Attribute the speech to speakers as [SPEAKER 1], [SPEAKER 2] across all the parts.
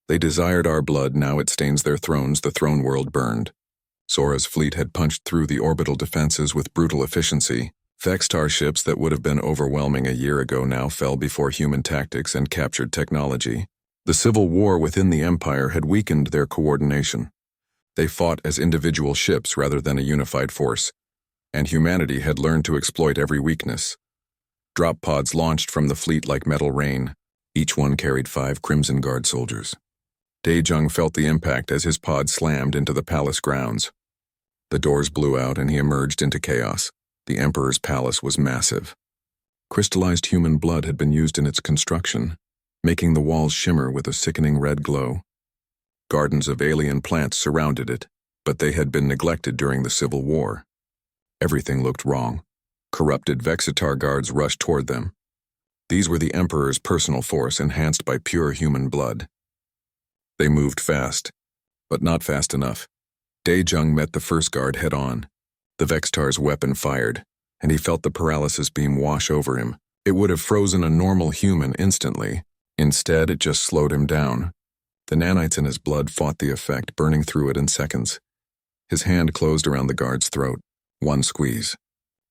[SPEAKER 1] They desired our blood, now it stains their thrones, the throne world burned. Sora's fleet had punched through the orbital defenses with brutal efficiency. Vextar ships that would have been overwhelming a year ago now fell before human tactics and captured technology. The civil war within the Empire had weakened their coordination. They fought as individual ships rather than a unified force, and humanity had learned to exploit every weakness. Drop pods launched from the fleet like metal rain. Each one carried 5 Crimson Guard soldiers. Daejung felt the impact as his pod slammed into the palace grounds. The doors blew out and he emerged into chaos. The Emperor's palace was massive. Crystallized human blood had been used in its construction, making the walls shimmer with a sickening red glow. Gardens of alien plants surrounded it, but they had been neglected during the Civil War. Everything looked wrong. Corrupted Vexitar guards rushed toward them. These were the Emperor's personal force enhanced by pure human blood. They moved fast, but not fast enough. Daejung met the first guard head-on. The Vextar's weapon fired, and he felt the paralysis beam wash over him. It would have frozen a normal human instantly. Instead, it just slowed him down. The nanites in his blood fought the effect, burning through it in seconds. His hand closed around the guard's throat. One squeeze.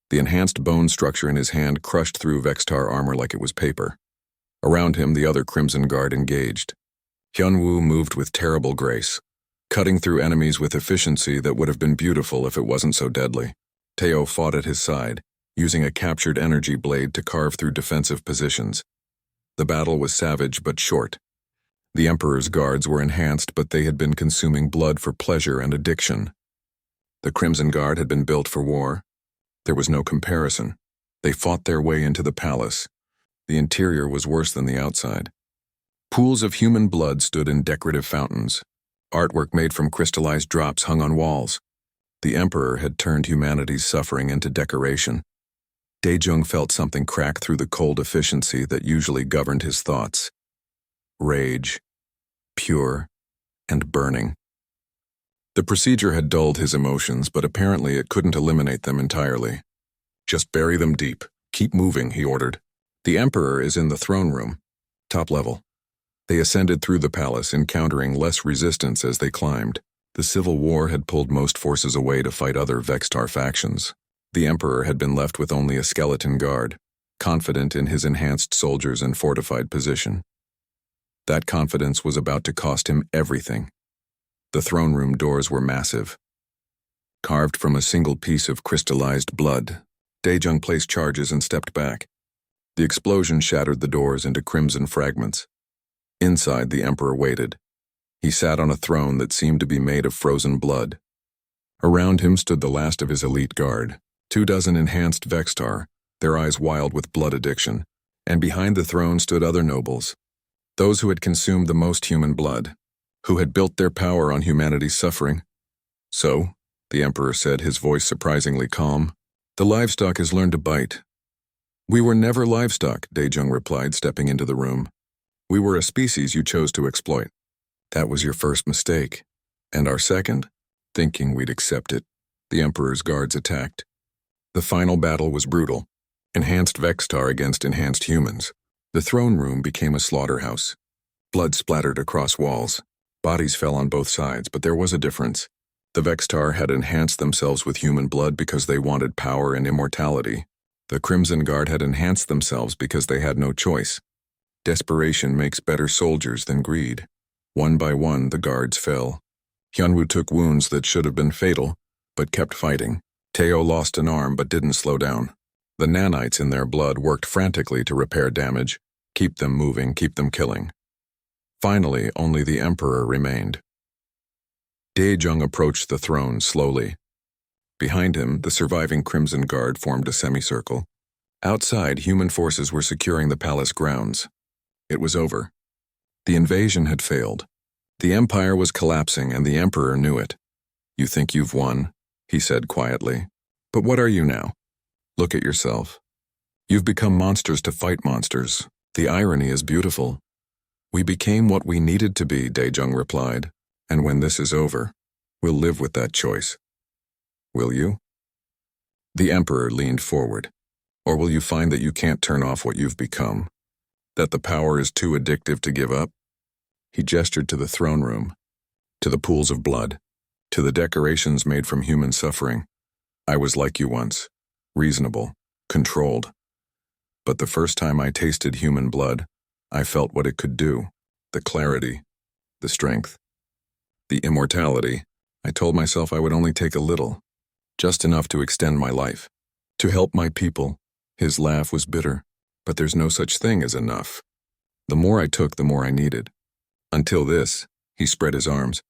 [SPEAKER 1] The enhanced bone structure in his hand crushed through Vextar armor like it was paper. Around him, the other Crimson Guard engaged. Hyunwoo moved with terrible grace, cutting through enemies with efficiency that would have been beautiful if it wasn't so deadly. Teo fought at his side, using a captured energy blade to carve through defensive positions. The battle was savage but short. The Emperor's guards were enhanced, but they had been consuming blood for pleasure and addiction. The Crimson Guard had been built for war. There was no comparison. They fought their way into the palace. The interior was worse than the outside. Pools of human blood stood in decorative fountains. Artwork made from crystallized drops hung on walls. The Emperor had turned humanity's suffering into decoration. Daejung felt something crack through the cold efficiency that usually governed his thoughts. Rage, pure, and burning. The procedure had dulled his emotions, but apparently it couldn't eliminate them entirely. "Just bury them deep. Keep moving," he ordered. "The Emperor is in the throne room, top level." They ascended through the palace, encountering less resistance as they climbed. The Civil War had pulled most forces away to fight other Vextar factions. The Emperor had been left with only a skeleton guard, confident in his enhanced soldiers and fortified position. That confidence was about to cost him everything. The throne room doors were massive. Carved from a single piece of crystallized blood, Daejung placed charges and stepped back. The explosion shattered the doors into crimson fragments. Inside, the Emperor waited. He sat on a throne that seemed to be made of frozen blood. Around him stood the last of his elite guard, 24 enhanced Vextar, their eyes wild with blood addiction. And behind the throne stood other nobles, those who had consumed the most human blood, who had built their power on humanity's suffering. "So," the Emperor said, his voice surprisingly calm, "the livestock has learned to bite." "We were never livestock," Daejung replied, stepping into the room. "We were a species you chose to exploit. That was your first mistake. And our second? Thinking we'd accept it." The Emperor's guards attacked. The final battle was brutal. Enhanced Vextar against enhanced humans. The throne room became a slaughterhouse. Blood splattered across walls. Bodies fell on both sides, but there was a difference. The Vextar had enhanced themselves with human blood because they wanted power and immortality. The Crimson Guard had enhanced themselves because they had no choice. Desperation makes better soldiers than greed. One by one, the guards fell. Hyunwoo took wounds that should have been fatal, but kept fighting. Teo lost an arm but didn't slow down. The nanites in their blood worked frantically to repair damage, keep them moving, keep them killing. Finally, only the Emperor remained. Daejung approached the throne slowly. Behind him, the surviving Crimson Guard formed a semicircle. Outside, human forces were securing the palace grounds. It was over. The invasion had failed. The Empire was collapsing, and the Emperor knew it. "You think you've won," he said quietly. "But what are you now? Look at yourself. You've become monsters to fight monsters. The irony is beautiful." "We became what we needed to be," Daejung replied. "And when this is over, we'll live with that choice." "Will you?" The Emperor leaned forward. "Or will you find that you can't turn off what you've become? That the power is too addictive to give up?" He gestured to the throne room, to the pools of blood, to the decorations made from human suffering. I was like you once, reasonable, controlled. But the first time I tasted human blood, I felt what it could do, the clarity, the strength, the immortality. I told myself I would only take a little, just enough to extend my life, to help my people. His laugh was bitter, but there's no such thing as enough. The more I took, the more I needed. Until this, he spread his arms.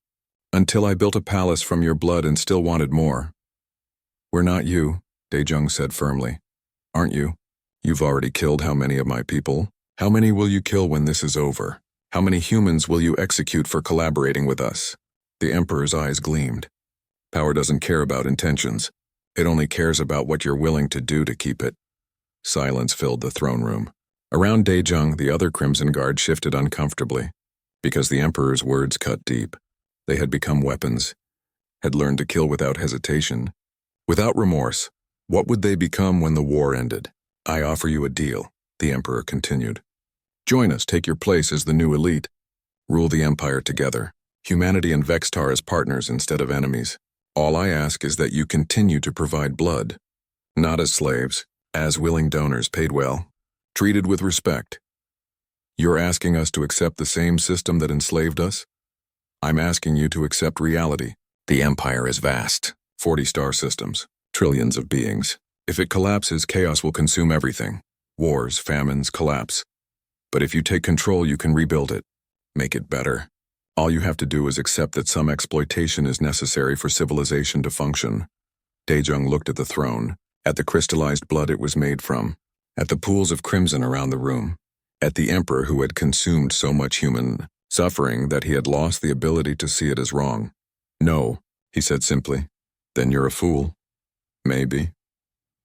[SPEAKER 1] Until I built a palace from your blood and still wanted more. We're not you, Daejung said firmly. Aren't you? You've already killed how many of my people? How many will you kill when this is over? How many humans will you execute for collaborating with us? The Emperor's eyes gleamed. Power doesn't care about intentions. It only cares about what you're willing to do to keep it. Silence filled the throne room. Around Daejung, the other Crimson Guard shifted uncomfortably, because the Emperor's words cut deep. They had become weapons, had learned to kill without hesitation, without remorse. What would they become when the war ended? I offer you a deal, the Emperor continued. Join us, take your place as the new elite. Rule the Empire together, humanity and Vextar as partners instead of enemies. All I ask is that you continue to provide blood, not as slaves, as willing donors paid well, treated with respect. You're asking us to accept the same system that enslaved us? I'm asking you to accept reality. The Empire is vast, 40 star systems, trillions of beings. If it collapses, chaos will consume everything. Wars, famines, collapse. But if you take control, you can rebuild it, make it better. All you have to do is accept that some exploitation is necessary for civilization to function. Daejung looked at the throne, at the crystallized blood it was made from, at the pools of crimson around the room, at the Emperor who had consumed so much human suffering that he had lost the ability to see it as wrong. No, he said simply. Then you're a fool. Maybe.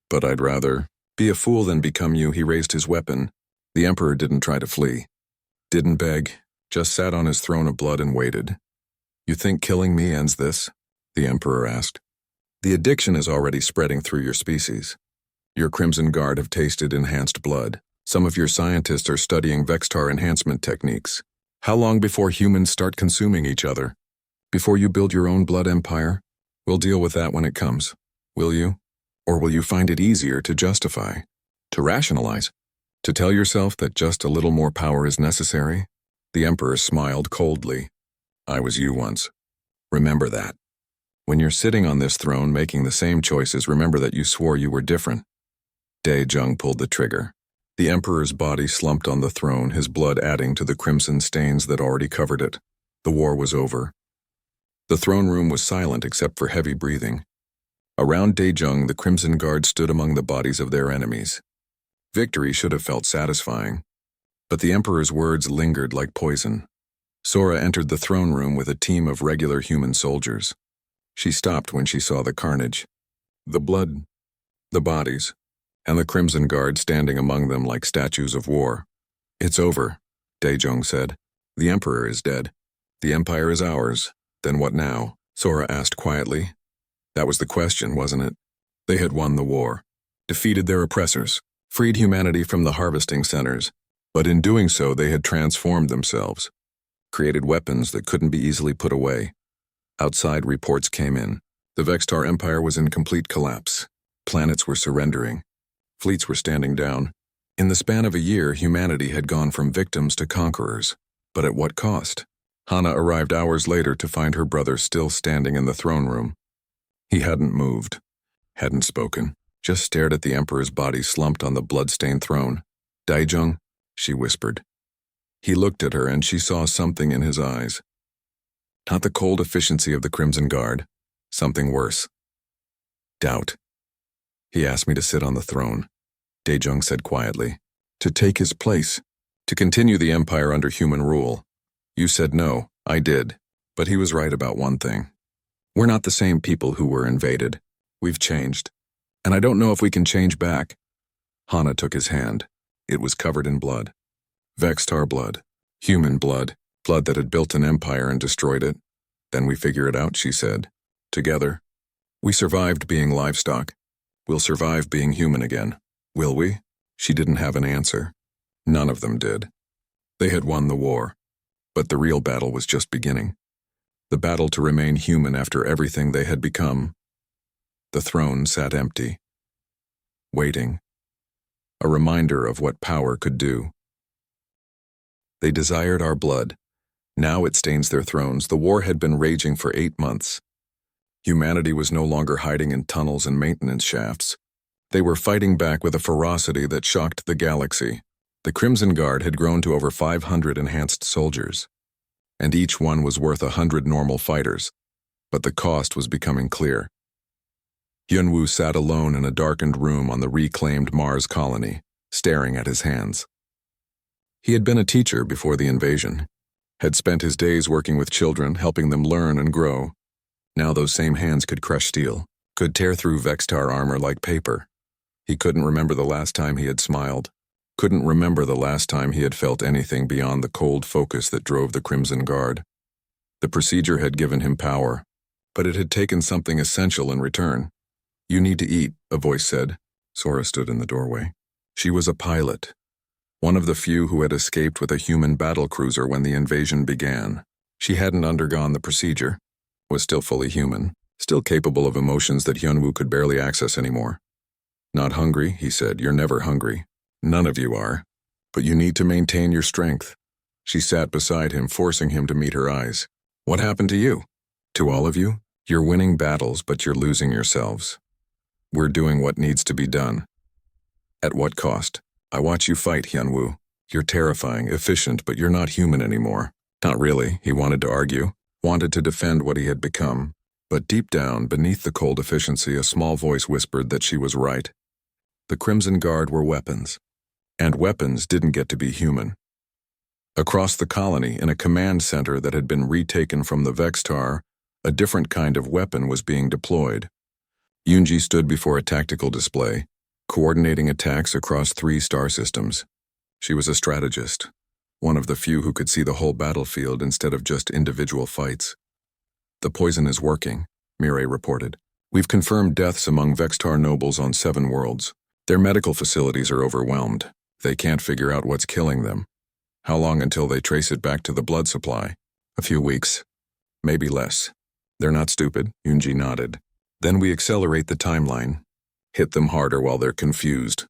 [SPEAKER 1] But I'd rather be a fool than become you. He raised his weapon. The Emperor didn't try to flee. Didn't beg, just sat on his throne of blood and waited. You think killing me ends this? The Emperor asked. The addiction is already spreading through your species. Your Crimson Guard have tasted enhanced blood. Some of your scientists are studying Vextar enhancement techniques. How long before humans start consuming each other? Before you build your own blood empire? We'll deal with that when it comes. Will you? Or will you find it easier to justify, to rationalize, to tell yourself that just a little more power is necessary? The Emperor smiled coldly. I was you once. Remember that. When you're sitting on this throne making the same choices, remember that you swore you were different. Daejung pulled the trigger. The Emperor's body slumped on the throne, his blood adding to the crimson stains that already covered it. The war was over. The throne room was silent except for heavy breathing. Around Daejung, the Crimson Guard stood among the bodies of their enemies. Victory should have felt satisfying, but the Emperor's words lingered like poison. Sora entered the throne room with a team of regular human soldiers. She stopped when she saw the carnage. The blood, the bodies, and the Crimson Guard standing among them like statues of war. It's over, Daejung said. The Emperor is dead. The Empire is ours. Then what now? Sora asked quietly. That was the question, wasn't it? They had won the war, defeated their oppressors, freed humanity from the harvesting centers, but in doing so they had transformed themselves, created weapons that couldn't be easily put away. Outside reports came in. The Vextar Empire was in complete collapse. Planets were surrendering. Fleets were standing down. In the span of a year, humanity had gone from victims to conquerors. But at what cost? Hana arrived hours later to find her brother still standing in the throne room. He hadn't moved, hadn't spoken, just stared at the Emperor's body slumped on the blood-stained throne. Daejung, she whispered. He looked at her and she saw something in his eyes. Not the cold efficiency of the Crimson Guard, something worse. Doubt. He asked me to sit on the throne, Daejung said quietly. To take his place, to continue the Empire under human rule. You said no, I did, but he was right about one thing. We're not the same people who were invaded. We've changed, and I don't know if we can change back. Hana took his hand. It was covered in blood. Vextar blood, human blood, blood that had built an empire and destroyed it. Then we figure it out, she said. Together. We survived being livestock. We'll survive being human again. Will we? She didn't have an answer. None of them did. They had won the war. But the real battle was just beginning. The battle to remain human after everything they had become. The throne sat empty, waiting, a reminder of what power could do. They desired our blood. Now it stains their thrones. The war had been raging for 8 months. Humanity was no longer hiding in tunnels and maintenance shafts. They were fighting back with a ferocity that shocked the galaxy. The Crimson Guard had grown to over 500 enhanced soldiers, and each one was worth 100 normal fighters, but the cost was becoming clear. Hyunwoo sat alone in a darkened room on the reclaimed Mars colony, staring at his hands. He had been a teacher before the invasion, had spent his days working with children, helping them learn and grow. Now those same hands could crush steel, could tear through Vextar armor like paper. He couldn't remember the last time he had smiled, couldn't remember the last time he had felt anything beyond the cold focus that drove the Crimson Guard. The procedure had given him power, but it had taken something essential in return. "You need to eat," a voice said. Sora stood in the doorway. She was a pilot, one of the few who had escaped with a human battlecruiser when the invasion began. She hadn't undergone the procedure, was still fully human, still capable of emotions that Hyunwoo could barely access anymore. "Not hungry," he said. "You're never hungry. None of you are. But you need to maintain your strength." She sat beside him, forcing him to meet her eyes. "What happened to you? To all of you? You're winning battles, but you're losing yourselves. We're doing what needs to be done." "At what cost?" "I watch you fight, Hyunwoo. You're terrifying, efficient, but you're not human anymore." Not really, he wanted to argue, wanted to defend what he had become. But deep down, beneath the cold efficiency, a small voice whispered that she was right. The Crimson Guard were weapons, and weapons didn't get to be human. Across the colony, in a command center that had been retaken from the Vextar, a different kind of weapon was being deployed. Yoonji stood before a tactical display, coordinating attacks across 3 star systems. She was a strategist, one of the few who could see the whole battlefield instead of just individual fights. "The poison is working," Mireille reported. "We've confirmed deaths among Vextar nobles on 7 worlds. Their medical facilities are overwhelmed. They can't figure out what's killing them. How long until they trace it back to the blood supply?" "A few weeks. Maybe less." "They're not stupid," Yoonji nodded. "Then we accelerate the timeline. Hit them harder while they're confused."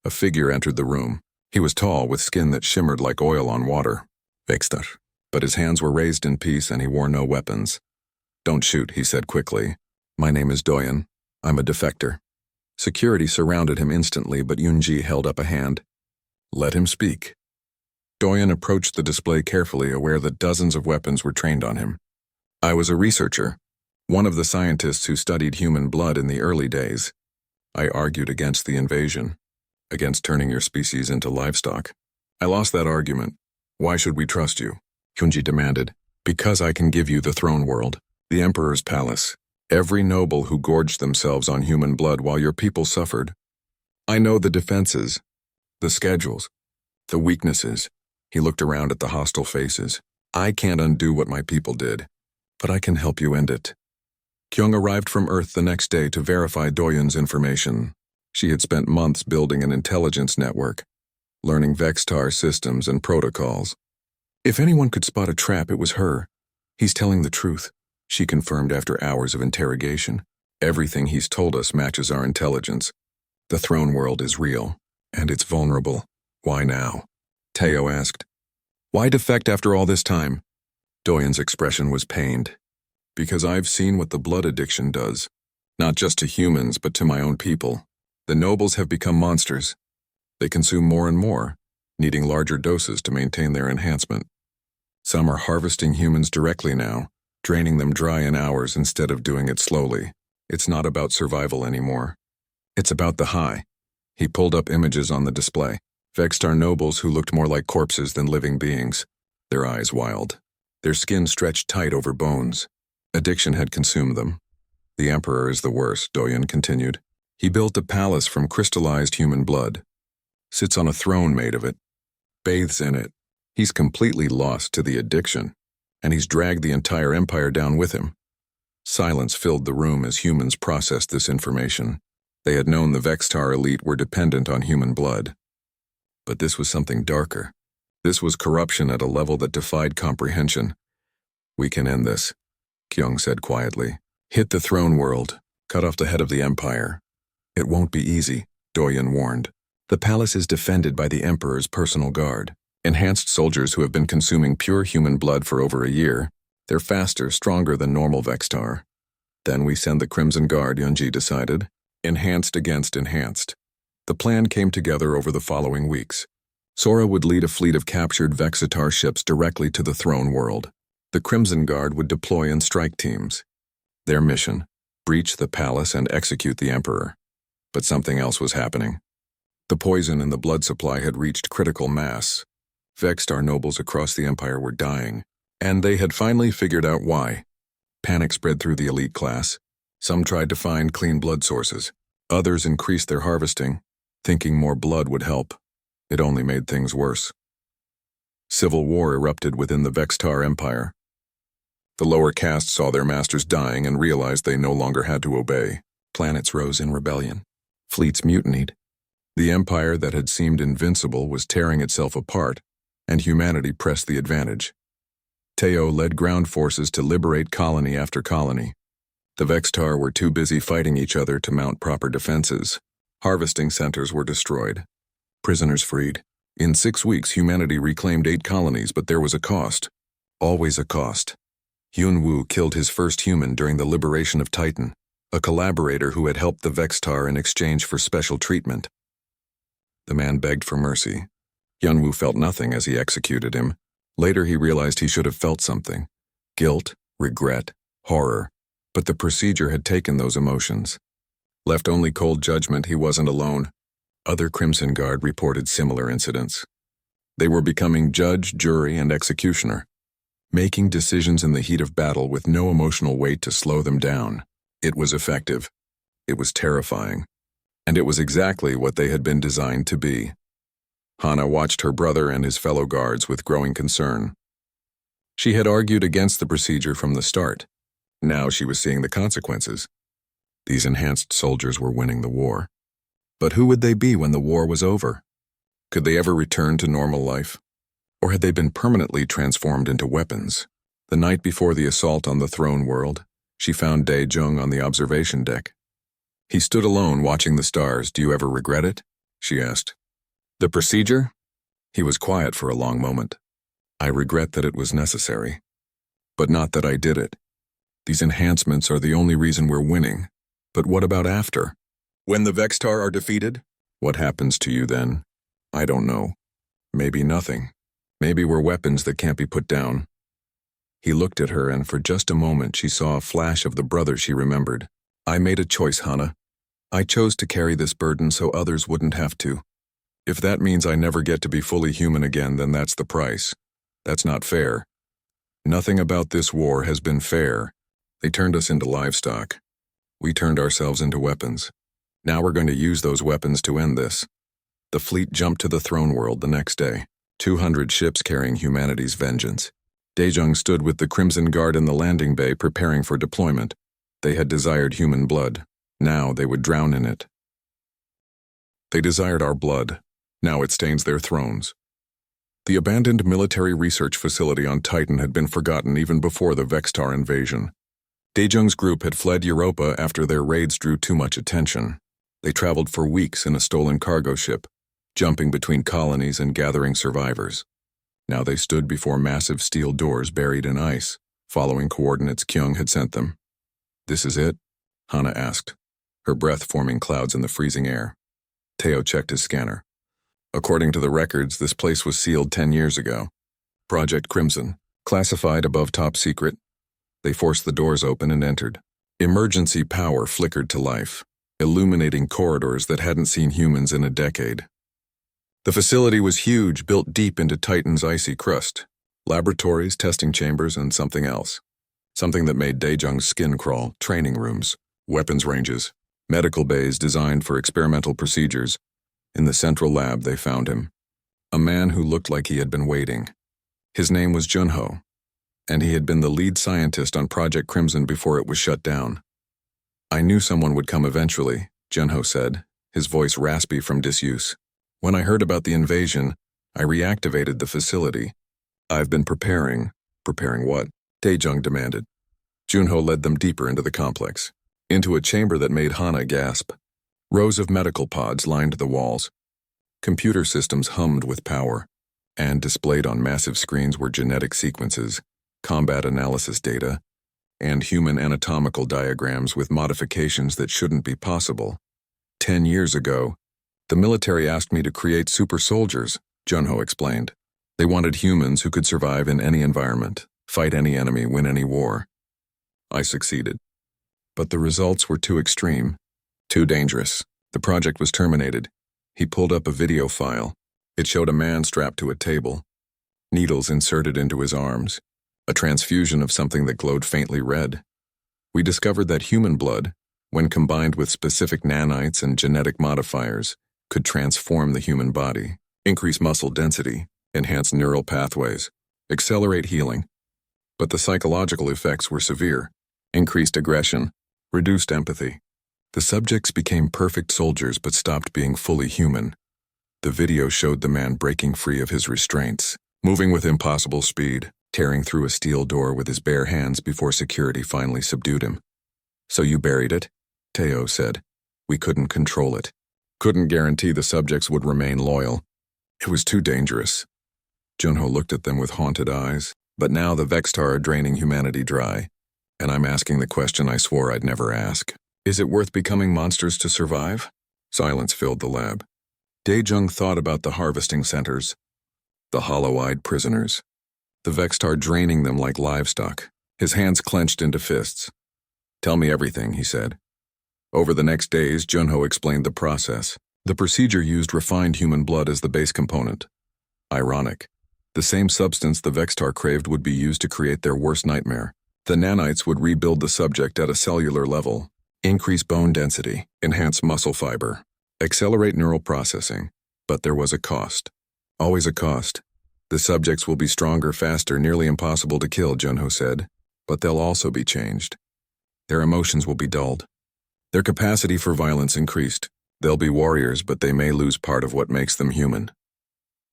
[SPEAKER 1] A figure entered the room. He was tall, with skin that shimmered like oil on water. Vextar. But his hands were raised in peace and he wore no weapons. "Don't shoot," he said quickly. "My name is Doyen. I'm a defector." Security surrounded him instantly, but Yoonji held up a hand. "Let him speak." Doyen approached the display carefully, aware that dozens of weapons were trained on him. "I was a researcher, one of the scientists who studied human blood in the early days. I argued against the invasion, against turning your species into livestock. I lost that argument. Why should we trust you?" Yoonji demanded. "Because I can give you the throne world, the Emperor's palace, every noble who gorged themselves on human blood while your people suffered. I know the defenses, the schedules, the weaknesses." He looked around at the hostile faces. "I can't undo what my people did, but I can help you end it." Kyung arrived from Earth the next day to verify Doyen's information. She had spent months building an intelligence network, learning Vextar systems and protocols. "If anyone could spot a trap, it was her. He's telling the truth," she confirmed after hours of interrogation. "Everything he's told us matches our intelligence. The throne world is real, and it's vulnerable. Why now?" Teo asked. "Why defect after all this time?" Doyen's expression was pained. "Because I've seen what the blood addiction does, not just to humans, but to my own people. The nobles have become monsters. They consume more and more, needing larger doses to maintain their enhancement. Some are harvesting humans directly now, draining them dry in hours instead of doing it slowly. It's not about survival anymore. It's about the high." He pulled up images on the display. Vextar nobles who looked more like corpses than living beings, their eyes wild, their skin stretched tight over bones. Addiction had consumed them. "The Emperor is the worst," Doyen continued. "He built a palace from crystallized human blood, sits on a throne made of it, bathes in it. He's completely lost to the addiction, and he's dragged the entire empire down with him." Silence filled the room as humans processed this information. They had known the Vextar elite were dependent on human blood. But this was something darker. This was corruption at a level that defied comprehension. "We can end this," Kyung said quietly. "Hit the throne world. Cut off the head of the empire." "It won't be easy," Doyen warned. "The palace is defended by the emperor's personal guard. Enhanced soldiers who have been consuming pure human blood for over a year. They're faster, stronger than normal Vextar." "Then we send the Crimson Guard," Yunji decided. Enhanced against enhanced. The plan came together over the following weeks. Sora would lead a fleet of captured Vexitar ships directly to the throne world. The Crimson Guard would deploy in strike teams. Their mission: breach the palace and execute the Emperor. But something else was happening. The poison in the blood supply had reached critical mass. Vextar nobles across the Empire were dying, and they had finally figured out why. Panic spread through the elite class. Some tried to find clean blood sources. Others increased their harvesting, thinking more blood would help. It only made things worse. Civil war erupted within the Vextar Empire. The lower castes saw their masters dying and realized they no longer had to obey. Planets rose in rebellion. Fleets mutinied. The empire that had seemed invincible was tearing itself apart, and humanity pressed the advantage. Teo led ground forces to liberate colony after colony. The Vextar were too busy fighting each other to mount proper defenses. Harvesting centers were destroyed. Prisoners freed. In 6 weeks, humanity reclaimed 8 colonies, but there was a cost. Always a cost. Hyun Woo killed his first human during the liberation of Titan, a collaborator who had helped the Vextar in exchange for special treatment. The man begged for mercy. Hyun Woo felt nothing as he executed him. Later he realized he should have felt something. Guilt, regret, horror. But the procedure had taken those emotions. Left only cold judgment, he wasn't alone. Other Crimson Guard reported similar incidents. They were becoming judge, jury, and executioner, making decisions in the heat of battle with no emotional weight to slow them down. It was effective. It was terrifying. And it was exactly what they had been designed to be. Hana watched her brother and his fellow guards with growing concern. She had argued against the procedure from the start. Now she was seeing the consequences. These enhanced soldiers were winning the war. But who would they be when the war was over? Could they ever return to normal life? Or had they been permanently transformed into weapons? The night before the assault on the throne world, she found Dae-jung on the observation deck. He stood alone watching the stars. "Do you ever regret it?" she asked. "The procedure?" He was quiet for a long moment. "I regret that it was necessary. But not that I did it. These enhancements are the only reason we're winning. But what about after? When the Vextar are defeated? What happens to you then? I don't know. Maybe nothing. Maybe we're weapons that can't be put down." He looked at her, and for just a moment she saw a flash of the brother she remembered. "I made a choice, Hana. I chose to carry this burden so others wouldn't have to. If that means I never get to be fully human again, then that's the price. That's not fair. Nothing about this war has been fair. They turned us into livestock. We turned ourselves into weapons. Now we're going to use those weapons to end this." The fleet jumped to the throne world the next day, 200 ships carrying humanity's vengeance. Dae-jung stood with the Crimson Guard in the landing bay preparing for deployment. They had desired human blood. Now they would drown in it. They desired our blood. Now it stains their thrones. The abandoned military research facility on Titan had been forgotten even before the Vextar invasion. Dae-jung's group had fled Europa after their raids drew too much attention. They traveled for weeks in a stolen cargo ship, jumping between colonies and gathering survivors. Now they stood before massive steel doors buried in ice, following coordinates Kyung had sent them. "This is it?" Hana asked, her breath forming clouds in the freezing air. Teo checked his scanner. According to the records, this place was sealed 10 years ago. Project Crimson, classified above top secret. They forced the doors open and entered. Emergency power flickered to life, illuminating corridors that hadn't seen humans in a decade. The facility was huge, built deep into Titan's icy crust. Laboratories, testing chambers, and something else. Something that made Dae-jung's skin crawl: training rooms, weapons ranges, medical bays designed for experimental procedures. In the central lab, they found him. A man who looked like he had been waiting. His name was Junho, and he had been the lead scientist on Project Crimson before it was shut down. "I knew someone would come eventually," Junho said, his voice raspy from disuse. "When I heard about the invasion, I reactivated the facility. I've been preparing. Preparing what? Daejung demanded. Junho led them deeper into the complex, into a chamber that made Hana gasp. Rows of medical pods lined the walls. Computer systems hummed with power, and displayed on massive screens were genetic sequences, combat analysis data, and human anatomical diagrams with modifications that shouldn't be possible. 10 years ago, the military asked me to create super soldiers, Junho explained. They wanted humans who could survive in any environment, fight any enemy, win any war. I succeeded. But the results were too extreme, too dangerous. The project was terminated. He pulled up a video file. It showed a man strapped to a table, needles inserted into his arms, a transfusion of something that glowed faintly red. We discovered that human blood, when combined with specific nanites and genetic modifiers, could transform the human body, increase muscle density, enhance neural pathways, accelerate healing. But the psychological effects were severe: increased aggression, reduced empathy. The subjects became perfect soldiers but stopped being fully human. The video showed the man breaking free of his restraints, moving with impossible speed, tearing through a steel door with his bare hands before security finally subdued him. So you buried it? Teo said. We couldn't control it. Couldn't guarantee the subjects would remain loyal. It was too dangerous. Junho looked at them with haunted eyes. But now the Vextar are draining humanity dry, and I'm asking the question I swore I'd never ask. Is it worth becoming monsters to survive? Silence filled the lab. Daejung thought about the harvesting centers, the hollow-eyed prisoners, the Vextar draining them like livestock. His hands clenched into fists. Tell me everything, he said. Over the next days, Junho explained the process. The procedure used refined human blood as the base component. Ironic. The same substance the Vextar craved would be used to create their worst nightmare. The nanites would rebuild the subject at a cellular level, increase bone density, enhance muscle fiber, accelerate neural processing. But there was a cost. Always a cost. The subjects will be stronger, faster, nearly impossible to kill, Junho said. But they'll also be changed. Their emotions will be dulled. Their capacity for violence increased. They'll be warriors, but they may lose part of what makes them human.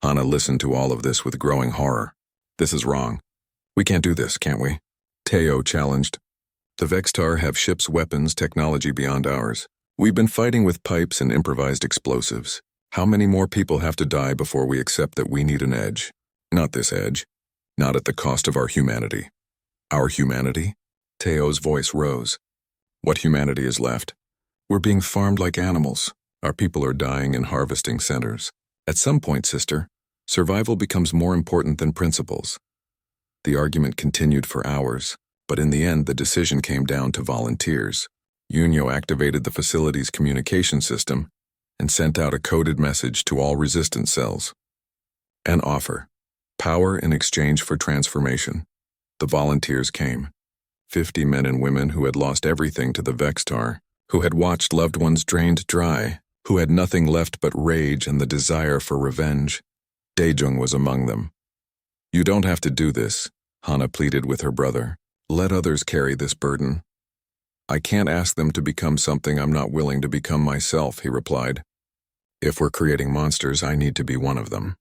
[SPEAKER 1] Hana listened to all of this with growing horror. This is wrong. We can't do this, can't we? Teo challenged. The Vextar have ships' weapons technology beyond ours. We've been fighting with pipes and improvised explosives. How many more people have to die before we accept that we need an edge? Not this edge. Not at the cost of our humanity. Our humanity? Teo's voice rose. What humanity is left? We're being farmed like animals. Our people are dying in harvesting centers. At some point, sister, survival becomes more important than principles. The argument continued for hours, but in the end the decision came down to volunteers. Yunyo activated the facility's communication system and sent out a coded message to all resistance cells. An offer. Power in exchange for transformation. The volunteers came. 50 men and women who had lost everything to the Vextar, who had watched loved ones drained dry, who had nothing left but rage and the desire for revenge. Daejung was among them. You don't have to do this, Hana pleaded with her brother. Let others carry this burden. I can't ask them to become something I'm not willing to become myself, he replied. If we're creating monsters, I need to be one of them.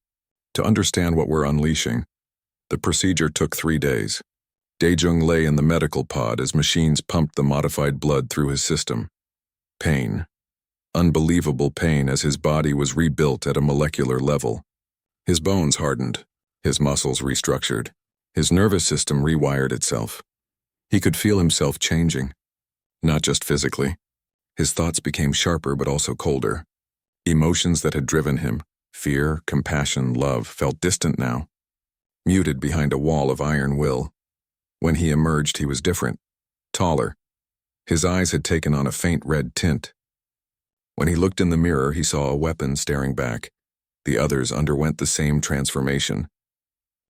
[SPEAKER 1] To understand what we're unleashing, the procedure took 3 days. Daejung lay in the medical pod as machines pumped the modified blood through his system. Pain. Unbelievable pain as his body was rebuilt at a molecular level. His bones hardened, his muscles restructured, his nervous system rewired itself. He could feel himself changing, not just physically. His thoughts became sharper but also colder. Emotions that had driven him, fear, compassion, love, felt distant now, muted behind a wall of iron will. When he emerged, he was different, taller. His eyes had taken on a faint red tint. When he looked in the mirror, he saw a weapon staring back. The others underwent the same transformation.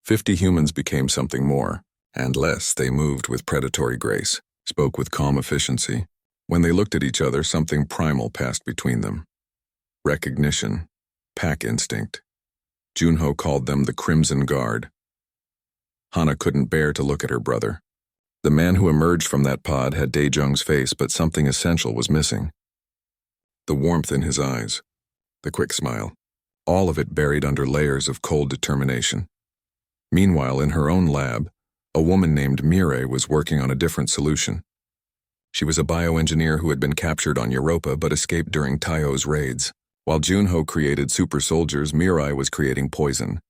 [SPEAKER 1] 50 humans became something more, and less. They moved with predatory grace, spoke with calm efficiency. When they looked at each other, something primal passed between them. Recognition, pack instinct. Junho called them the Crimson Guard. Hana couldn't bear to look at her brother. The man who emerged from that pod had Daejung's face, but something essential was missing. The warmth in his eyes, the quick smile. all of it buried under layers of cold determination. Meanwhile, in her own lab, a woman named Mireille was working on a different solution. She was a bioengineer who had been captured on Europa but escaped during Taio's raids. While Junho created super soldiers, Mireille was creating poison.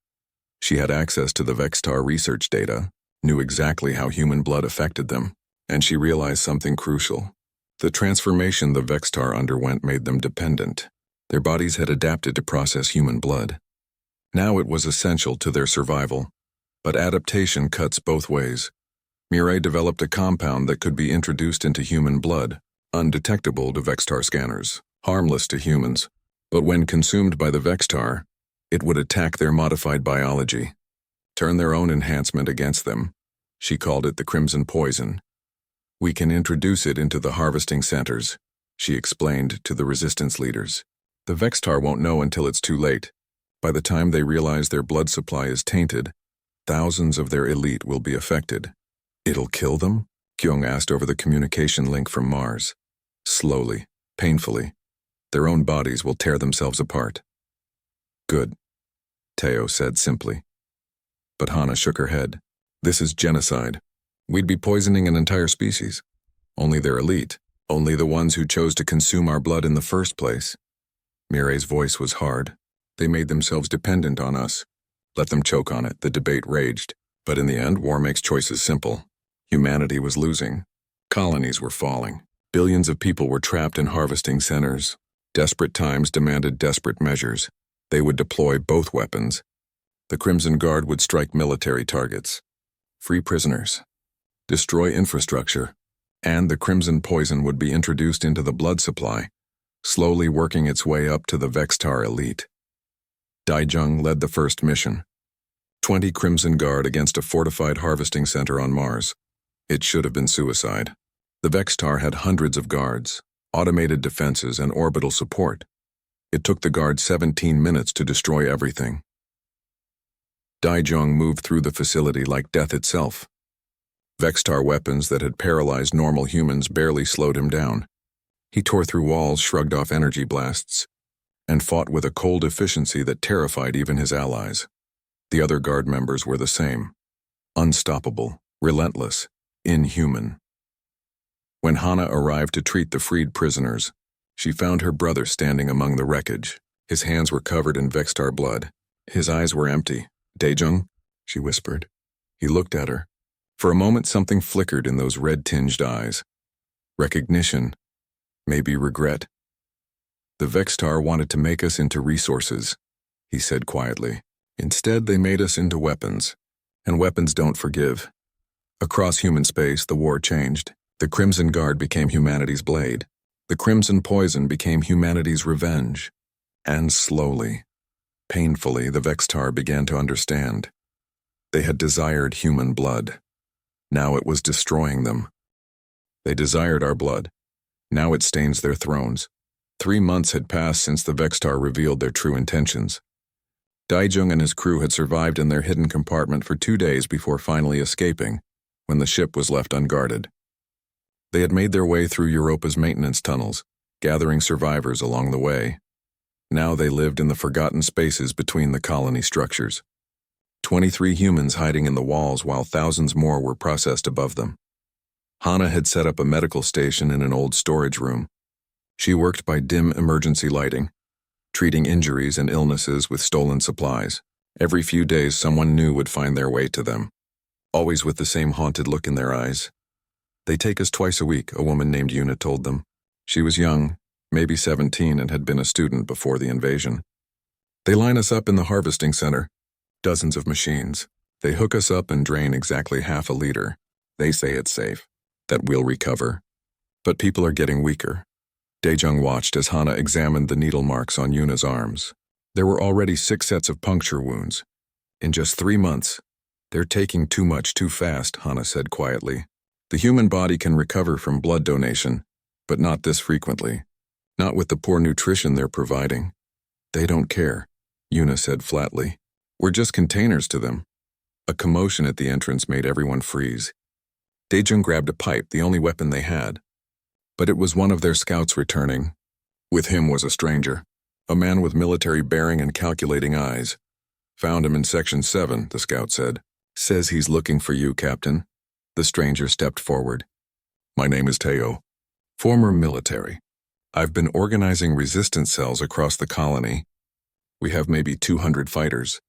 [SPEAKER 1] She had access to the Vextar research data, knew exactly how human blood affected them, and she realized something crucial. The transformation the Vextar underwent made them dependent. Their bodies had adapted to process human blood. Now it was essential to their survival. But adaptation cuts both ways. Mireille developed a compound that could be introduced into human blood, undetectable to Vextar scanners, harmless to humans. But when consumed by the Vextar, it would attack their modified biology, turn their own enhancement against them. She called it the Crimson Poison. We can introduce it into the harvesting centers, she explained to the resistance leaders. The Vextar won't know until it's too late. By the time they realize their blood supply is tainted, thousands of their elite will be affected. It'll kill them? Kyung asked over the communication link from Mars. Slowly, painfully. Their own bodies will tear themselves apart. Good, Teo said simply. But Hana shook her head. This is genocide. We'd be poisoning an entire species. Only their elite. Only the ones who chose to consume our blood in the first place. Mireille's voice was hard. They made themselves dependent on us. Let them choke on it, the debate raged. But in the end, war makes choices simple. Humanity was losing. Colonies were falling. Billions of people were trapped in harvesting centers. Desperate times demanded desperate measures. They would deploy both weapons. The Crimson Guard would strike military targets. Free prisoners. Destroy infrastructure. And the Crimson Poison would be introduced into the blood supply, slowly working its way up to the Vextar elite. Daijung led the first mission. 20 Crimson Guard against a fortified harvesting center on Mars. It should have been suicide. The Vextar had hundreds of guards, automated defenses, and orbital support. It took the guards 17 minutes to destroy everything. Daijung moved through the facility like death itself. Vextar weapons that had paralyzed normal humans barely slowed him down. He tore through walls, shrugged off energy blasts, and fought with a cold efficiency that terrified even his allies. The other guard members were the same. Unstoppable, relentless, inhuman. When Hana arrived to treat the freed prisoners, she found her brother standing among the wreckage. His hands were covered in Vextar blood. His eyes were empty. Daejung, she whispered. He looked at her. For a moment something flickered in those red-tinged eyes. Recognition, maybe regret. The Vextar wanted to make us into resources, he said quietly. Instead, they made us into weapons. And weapons don't forgive. Across human space, the war changed. The Crimson Guard became humanity's blade. The Crimson Poison became humanity's revenge. And slowly, painfully, the Vextar began to understand. They had desired human blood. Now it was destroying them. They desired our blood. Now it stains their thrones. 3 months had passed since the Vextar revealed their true intentions. Daijung and his crew had survived in their hidden compartment for 2 days before finally escaping, when the ship was left unguarded. They had made their way through Europa's maintenance tunnels, gathering survivors along the way. Now they lived in the forgotten spaces between the colony structures. 23 humans hiding in the walls while thousands more were processed above them. Hana had set up a medical station in an old storage room. She worked by dim emergency lighting, treating injuries and illnesses with stolen supplies. Every few days someone new would find their way to them, always with the same haunted look in their eyes. They take us twice a week, a woman named Yuna told them. She was young, maybe 17, and had been a student before the invasion. They line us up in the harvesting center. Dozens of machines. They hook us up and drain exactly half a liter. They say it's safe, that we'll recover. But people are getting weaker. Daejung watched as Hana examined the needle marks on Yuna's arms. There were already 6 sets of puncture wounds. In just 3 months. They're taking too much too fast, Hana said quietly. The human body can recover from blood donation, but not this frequently. Not with the poor nutrition they're providing. They don't care, Yuna said flatly. We're just containers to them. A commotion at the entrance made everyone freeze. Daejung grabbed a pipe, the only weapon they had. But it was one of their scouts returning. With him was a stranger. A man with military bearing and calculating eyes. Found him in Section 7, the scout said. Says he's looking for you, Captain. The stranger stepped forward. My name is Teo. Former military. I've been organizing resistance cells across the colony. We have maybe 200 fighters.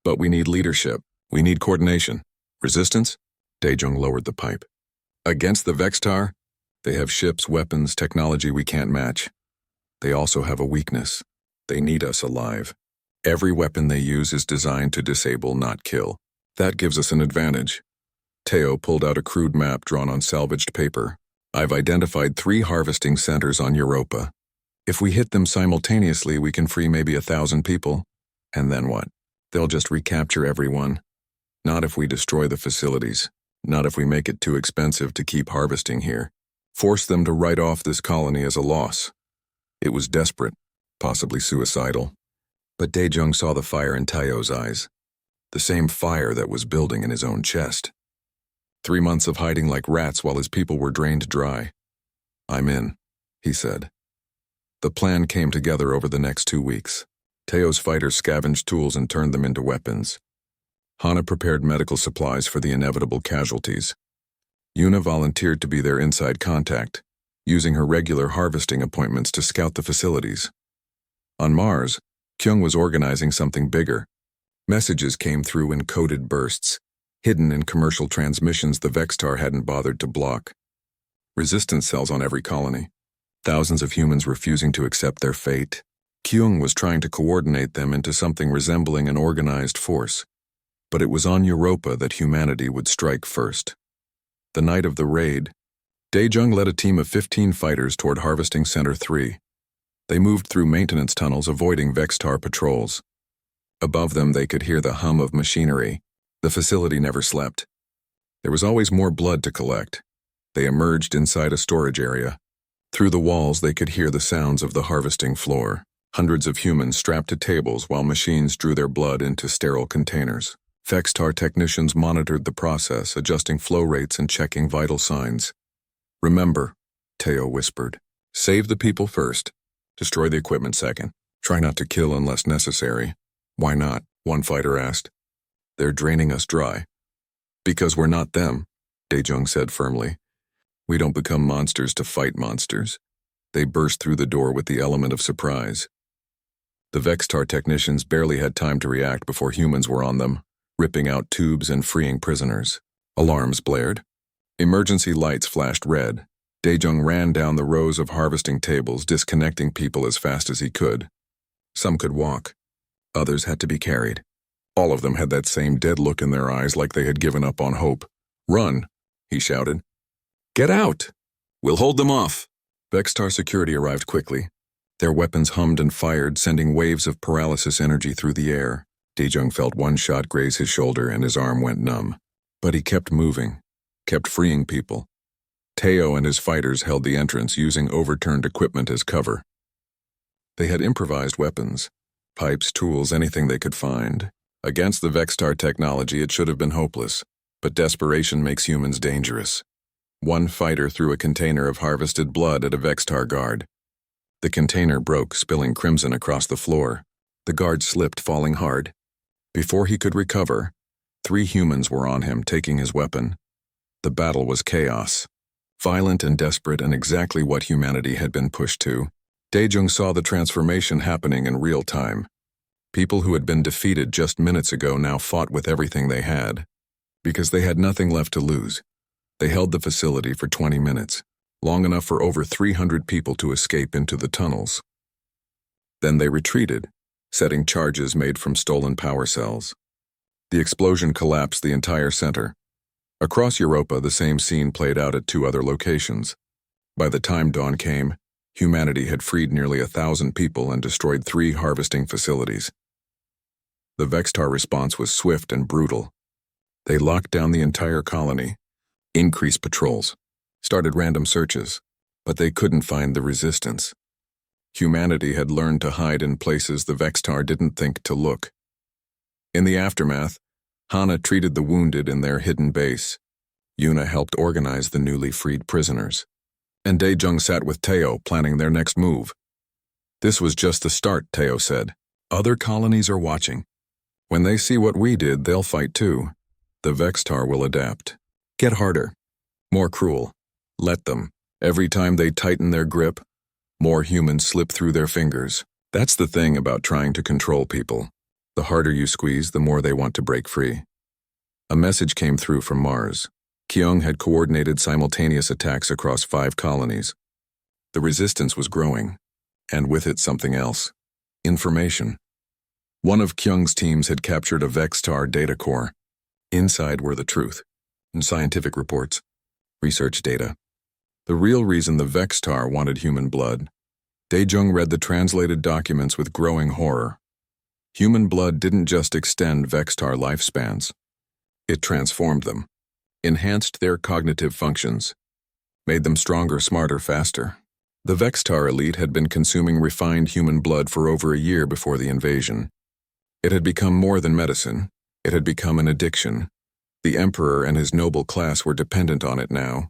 [SPEAKER 1] But we need leadership. We need coordination. Resistance? Daejung lowered the pipe. Against the Vextar? They have ships, weapons, technology we can't match. They also have a weakness. They need us alive. Every weapon they use is designed to disable, not kill. That gives us an advantage. Teo pulled out a crude map drawn on salvaged paper. I've identified 3 harvesting centers on Europa. If we hit them simultaneously, we can free maybe 1,000 people. And then what? They'll just recapture everyone. Not if we destroy the facilities. Not if we make it too expensive to keep harvesting here. Force them to write off this colony as a loss. It was desperate, possibly suicidal. But Daejung saw the fire in Teo's eyes. The same fire that was building in his own chest. 3 months of hiding like rats while his people were drained dry. I'm in, he said. The plan came together over the next 2 weeks. Teo's fighters scavenged tools and turned them into weapons. Hana prepared medical supplies for the inevitable casualties. Yuna volunteered to be their inside contact, using her regular harvesting appointments to scout the facilities. On Mars, Kyung was organizing something bigger. Messages came through in coded bursts, hidden in commercial transmissions the Vextar hadn't bothered to block. Resistance cells on every colony. Thousands of humans refusing to accept their fate. Kyung was trying to coordinate them into something resembling an organized force. But it was on Europa that humanity would strike first. The night of the raid, Daejung led a team of 15 fighters toward Harvesting Center 3. They moved through maintenance tunnels, avoiding Vextar patrols. Above them, they could hear the hum of machinery. The facility never slept. There was always more blood to collect. They emerged inside a storage area. Through the walls, they could hear the sounds of the harvesting floor. Hundreds of humans strapped to tables while machines drew their blood into sterile containers. Vextar technicians monitored the process, adjusting flow rates and checking vital signs. Remember, Teo whispered, save the people first. Destroy the equipment second. Try not to kill unless necessary. Why not? One fighter asked. They're draining us dry. Because we're not them, Daejung said firmly. We don't become monsters to fight monsters. They burst through the door with the element of surprise. The Vextar technicians barely had time to react before humans were on them, ripping out tubes and freeing prisoners. Alarms blared. Emergency lights flashed red. Daejung ran down the rows of harvesting tables, disconnecting people as fast as he could. Some could walk. Others had to be carried. All of them had that same dead look in their eyes, like they had given up on hope. Run, he shouted. Get out! We'll hold them off. Vextar security arrived quickly. Their weapons hummed and fired, sending waves of paralysis energy through the air. Daejung felt one shot graze his shoulder and his arm went numb. But he kept moving, kept freeing people. Teo and his fighters held the entrance, using overturned equipment as cover. They had improvised weapons. Pipes, tools, anything they could find. Against the Vextar technology, it should have been hopeless, but desperation makes humans dangerous. One fighter threw a container of harvested blood at a Vextar guard. The container broke, spilling crimson across the floor. The guard slipped, falling hard. Before he could recover, 3 humans were on him, taking his weapon. The battle was chaos. Violent and desperate, and exactly what humanity had been pushed to. Daejung saw the transformation happening in real time. People who had been defeated just minutes ago now fought with everything they had. Because they had nothing left to lose. They held the facility for 20 minutes, long enough for over 300 people to escape into the tunnels. Then they retreated, setting charges made from stolen power cells. The explosion collapsed the entire center. Across Europa, the same scene played out at 2 other locations. By the time dawn came, humanity had freed nearly 1,000 people and destroyed 3 harvesting facilities. The Vextar response was swift and brutal. They locked down the entire colony, increased patrols, started random searches, but they couldn't find the resistance. Humanity had learned to hide in places the Vextar didn't think to look. In the aftermath, Hana treated the wounded in their hidden base. Yuna helped organize the newly freed prisoners. And Daejung sat with Teo, planning their next move. This was just the start, Teo said. Other colonies are watching. When they see what we did, they'll fight too. The Vextar will adapt. Get harder. More cruel. Let them. Every time they tighten their grip, more humans slip through their fingers. That's the thing about trying to control people. The harder you squeeze, the more they want to break free. A message came through from Mars. Kyung had coordinated simultaneous attacks across 5 colonies. The resistance was growing, and with it something else. Information. One of Kyung's teams had captured a Vextar data core. Inside were the truth, and scientific reports, research data. The real reason the Vextar wanted human blood. Daejung read the translated documents with growing horror. Human blood didn't just extend Vextar lifespans. It transformed them, enhanced their cognitive functions, made them stronger, smarter, faster. The Vextar elite had been consuming refined human blood for over a year before the invasion. It had become more than medicine. It had become an addiction. The Emperor and his noble class were dependent on it now.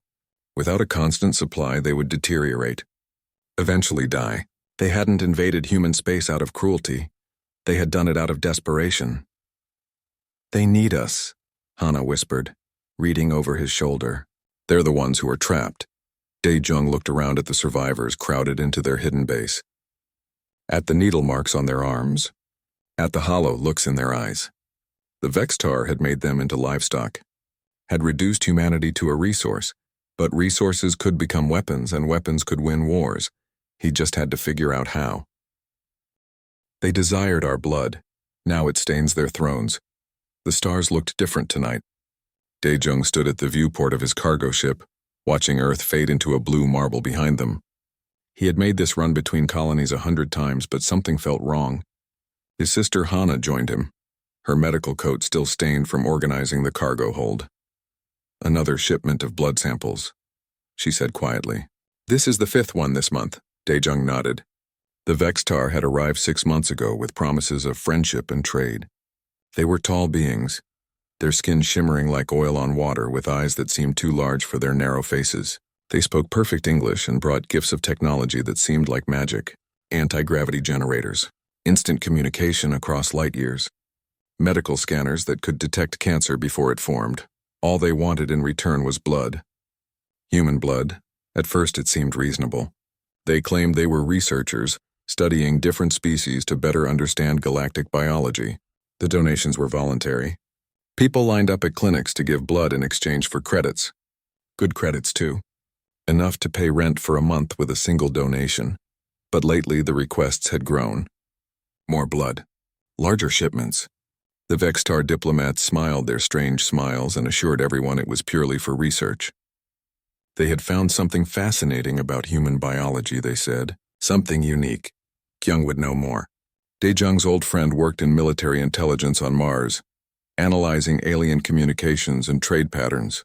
[SPEAKER 1] Without a constant supply, they would deteriorate, eventually die. They hadn't invaded human space out of cruelty. They had done it out of desperation. They need us, Hana whispered, reading over his shoulder. They're the ones who are trapped. Daejung looked around at the survivors crowded into their hidden base. At the needle marks on their arms, at the hollow looks in their eyes. The Vextar had made them into livestock, had reduced humanity to a resource, but resources could become weapons and weapons could win wars. He just had to figure out how. They desired our blood. Now it stains their thrones. The stars looked different tonight. Daejung stood at the viewport of his cargo ship, watching Earth fade into a blue marble behind them. He had made this run between colonies 100 times, but something felt wrong. His sister Hana joined him, her medical coat still stained from organizing the cargo hold. Another shipment of blood samples, she said quietly. This is the 5th one this month, Daejung nodded. The Vextar had arrived 6 months ago with promises of friendship and trade. They were tall beings, their skin shimmering like oil on water with eyes that seemed too large for their narrow faces. They spoke perfect English and brought gifts of technology that seemed like magic. Anti-gravity generators, instant communication across light years, medical scanners that could detect cancer before it formed. All they wanted in return was blood. Human blood. At first it seemed reasonable. They claimed they were researchers, studying different species to better understand galactic biology. The donations were voluntary. People lined up at clinics to give blood in exchange for credits. Good credits, too. Enough to pay rent for a month with a single donation. But lately the requests had grown. More blood. Larger shipments. The Vextar diplomats smiled their strange smiles and assured everyone it was purely for research. They had found something fascinating about human biology, they said. Something unique. Kyung would know more. Daejung's old friend worked in military intelligence on Mars, analyzing alien communications and trade patterns.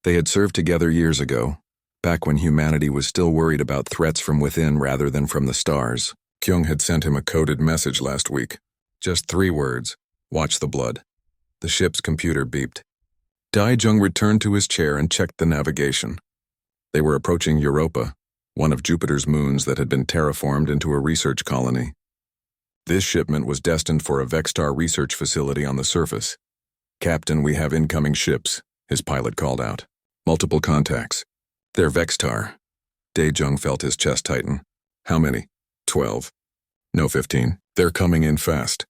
[SPEAKER 1] They had served together years ago, back when humanity was still worried about threats from within rather than from the stars. Kyung had sent him a coded message last week. Just 3 words. Watch the blood. The ship's computer beeped. Daejung returned to his chair and checked the navigation. They were approaching Europa, one of Jupiter's moons that had been terraformed into a research colony. This shipment was destined for a Vextar research facility on the surface. Captain, we have incoming ships, his pilot called out. Multiple contacts. They're Vextar. Daejung felt his chest tighten. How many? 12. No, 15. They're coming in fast.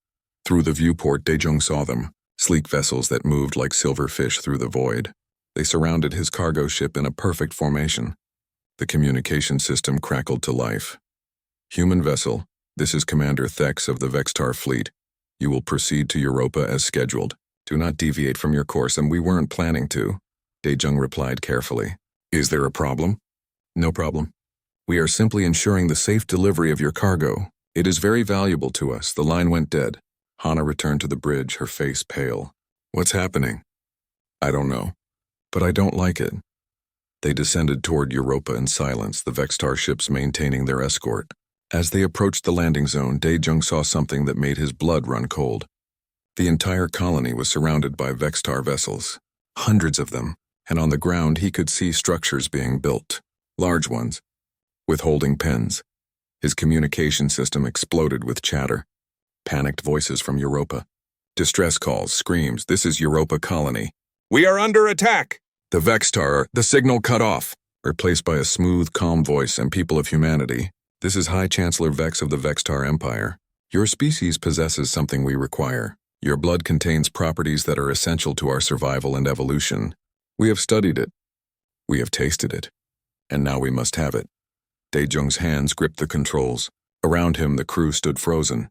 [SPEAKER 1] Through the viewport, Daejung saw them, sleek vessels that moved like silver fish through the void. They surrounded his cargo ship in a perfect formation. The communication system crackled to life. Human vessel, this is Commander Thex of the Vextar fleet. You will proceed to Europa as scheduled. Do not deviate from your course, and we weren't planning to, Daejung replied carefully. Is there a problem? No problem. We are simply ensuring the safe delivery of your cargo. It is very valuable to us. The line went dead. Hana returned to the bridge, her face pale. What's happening? I don't know, but I don't like it. They descended toward Europa in silence, the Vextar ships maintaining their escort. As they approached the landing zone, Daejung saw something that made his blood run cold. The entire colony was surrounded by Vextar vessels, hundreds of them, and on the ground he could see structures being built, large ones, with holding pens. His communication system exploded with chatter. Panicked voices from Europa. Distress calls, screams, "This is Europa colony. We are under attack!" The Vextar, the signal cut off, replaced by a smooth, calm voice and people of humanity. "This is High Chancellor Vex of the Vextar Empire. Your species possesses something we require. Your blood contains properties that are essential to our survival and evolution. We have studied it. We have tasted it. And now we must have it." Daejung's hands gripped the controls. Around him, the crew stood frozen.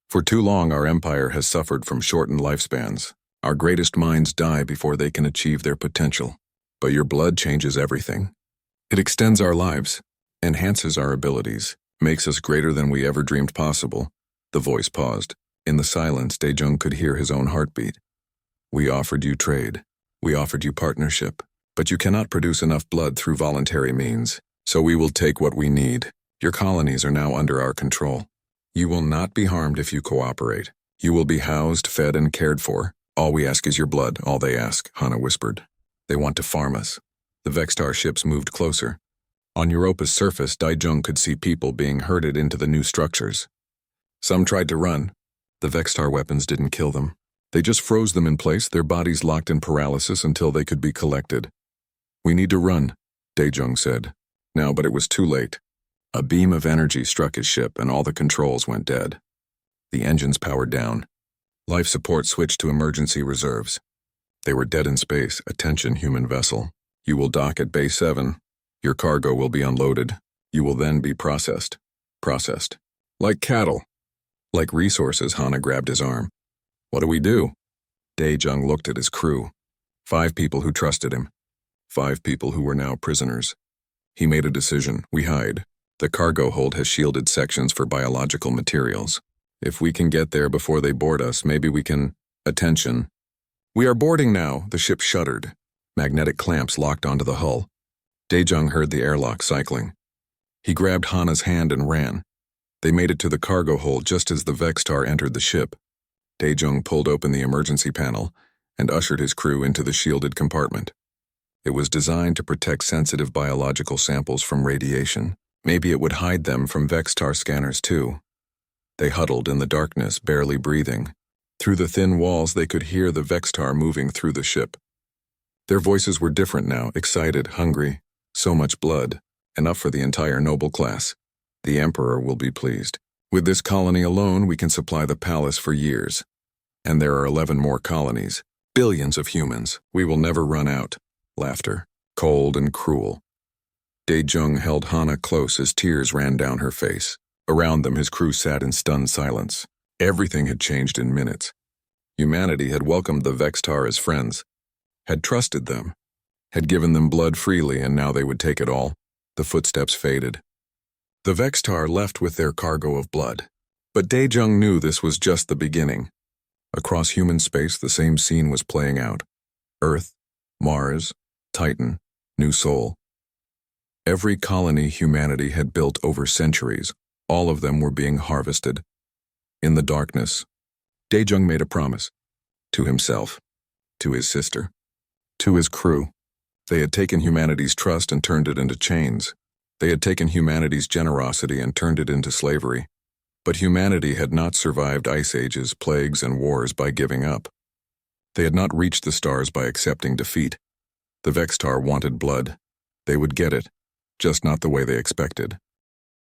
[SPEAKER 1] "For too long, our empire has suffered from shortened lifespans. Our greatest minds die before they can achieve their potential. But your blood changes everything. It extends our lives, enhances our abilities, makes us greater than we ever dreamed possible." The voice paused. In the silence, Daejung could hear his own heartbeat. "We offered you trade. We offered you partnership. But you cannot produce enough blood through voluntary means. So we will take what we need. Your colonies are now under our control. You will not be harmed if you cooperate. You will be housed, fed, and cared for. All we ask is your blood, all they ask," Hana whispered. "They want to farm us." The Vextar ships moved closer. On Europa's surface, Daejung could see people being herded into the new structures. Some tried to run. The Vextar weapons didn't kill them. They just froze them in place, their bodies locked in paralysis until they could be collected. "We need to run," Daejung said. Now, but it was too late. A beam of energy struck his ship and all the controls went dead. The engines powered down. Life support switched to emergency reserves. They were dead in space. "Attention, human vessel. You will dock at Bay 7. Your cargo will be unloaded. You will then be processed. Processed. Like cattle. Like resources." Hana grabbed his arm. "What do we do?" Daejung looked at his crew. 5 people who trusted him. 5 people who were now prisoners. He made a decision. "We hide. The cargo hold has shielded sections for biological materials. If we can get there before they board us, maybe we can—" "Attention. We are boarding now." The ship shuddered. Magnetic clamps locked onto the hull. Daejung heard the airlock cycling. He grabbed Hana's hand and ran. They made it to the cargo hold just as the Vextar entered the ship. Daejung pulled open the emergency panel and ushered his crew into the shielded compartment. It was designed to protect sensitive biological samples from radiation. Maybe it would hide them from Vextar scanners too. They huddled in the darkness, barely breathing. Through the thin walls, they could hear the Vextar moving through the ship. Their voices were different now, excited, hungry. So much blood, enough for the entire noble class. The Emperor will be pleased. With this colony alone, we can supply the palace for years. And there are 11 more colonies. Billions of humans. We will never run out. Laughter, cold and cruel. Daejung held Hana close as tears ran down her face. Around them, his crew sat in stunned silence. Everything had changed in minutes. Humanity had welcomed the Vextar as friends, had trusted them, had given them blood freely, and now they would take it all. The footsteps faded. The Vextar left with their cargo of blood. But Daejung knew this was just the beginning. Across human space, the same scene was playing out. Earth, Mars, Titan, New Sol. Every colony humanity had built over centuries, all of them were being harvested. In the darkness, Daejung made a promise. To himself, to his sister, to his crew. They had taken humanity's trust and turned it into chains. They had taken humanity's generosity and turned it into slavery. But humanity had not survived ice ages, plagues, and wars by giving up. They had not reached the stars by accepting defeat. The Vextar wanted blood. They would get it, just not the way they expected.